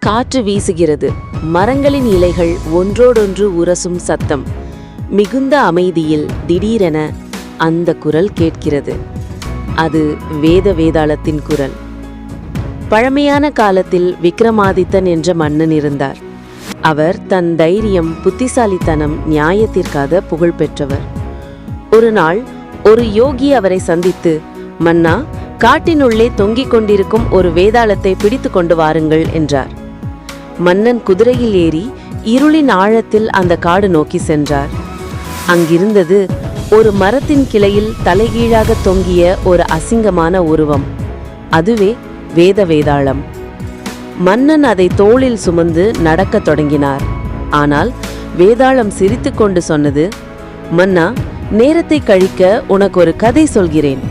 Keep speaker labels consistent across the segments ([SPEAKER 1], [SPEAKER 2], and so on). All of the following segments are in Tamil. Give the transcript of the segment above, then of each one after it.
[SPEAKER 1] காற்று வீசுகிறது. மரங்களின் இலைகள் ஒன்றோடொன்று உரசும் சத்தம். மிகுந்த அமைதியில் திடீரென அந்த குரல் கேட்கிறது. அது வேதாளத்தின் குரல். பழமையான காலத்தில் விக்ரமாதித்தன் என்ற மன்னன் இருந்தார். அவர் தன் தைரியம், புத்திசாலித்தனம், நியாயத்திற்காக புகழ் பெற்றவர். ஒரு நாள் ஒரு யோகி அவரை சந்தித்து, மன்னா, காட்டினுள்ளே தொங்கிக் கொண்டிருக்கும் ஒரு வேதாளத்தை பிடித்து கொண்டு வாருங்கள் என்றார். மன்னன் குதிரையில் ஏறி இருளின் ஆழத்தில் அந்த காடு நோக்கி சென்றார். அங்கிருந்தது ஒரு மரத்தின் கிளையில் தலைகீழாக தொங்கிய ஒரு அசிங்கமான உருவம். அதுவே வேதாளம். மன்னன் அதை தோளில் சுமந்து நடக்கத் தொடங்கினார். ஆனால் வேதாளம் சிரித்துக்கொண்டு சொன்னது, மன்னா, நேரத்தை கழிக்க உனக்கு ஒரு கதை சொல்கிறேன்.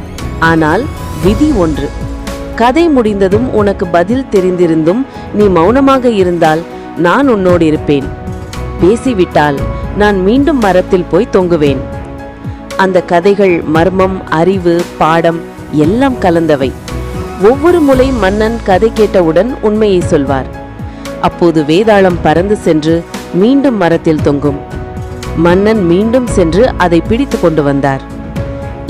[SPEAKER 1] ஆனால் விதி ஒன்று. கதை முடிந்ததும் உனக்கு பதில் தெரிந்திருந்தும் நீ மௌனமாக இருந்தால் நான் உன்னோடு இருப்பேன். பேசிவிட்டால் நான் மீண்டும் மரத்தில் போய் தொங்குவேன். அந்த கதைகள் மர்மம், அறிவு, பாடம் எல்லாம் கலந்தவை. ஒவ்வொரு முறை மன்னன் கதை கேட்டவுடன் உண்மையை சொல்வார். அப்போது வேதாளம் பறந்து சென்று மீண்டும் மரத்தில் தொங்கும். மன்னன் மீண்டும் சென்று அதை பிடித்து கொண்டு வந்தார்.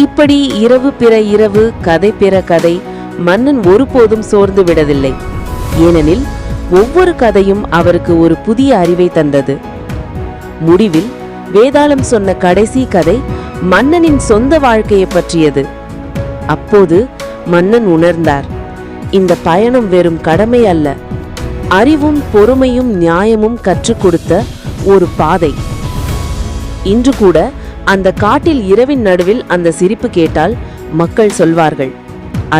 [SPEAKER 1] இப்படி இரவு பிற இரவு, கதை பிற கதை. மன்னன் ஒருபோதும் சோர்ந்து விடவில்லை. ஏனெனில் ஒவ்வொரு கதையும் அவருக்கு ஒரு புதிய அறிவை தந்தது. முடிவில் வேதாளம் சொன்ன கடைசி கதை மன்னனின் சொந்த வாழ்க்கையை பற்றியது. அப்போது மன்னன் உணர்ந்தார், இந்த பயணம் வெறும் கடமை அல்ல, அறிவும் பொறுமையும் நியாயமும் கற்றுக் கொடுத்த ஒரு பாதை. இன்று கூட அந்த காட்டில் இரவின் நடுவில் அந்த சிரிப்பு கேட்டால் மக்கள் சொல்வார்கள்,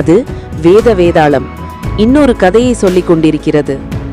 [SPEAKER 1] அது வேதாளம் இன்னொரு கதையை சொல்லிக் கொண்டிருக்கிறது.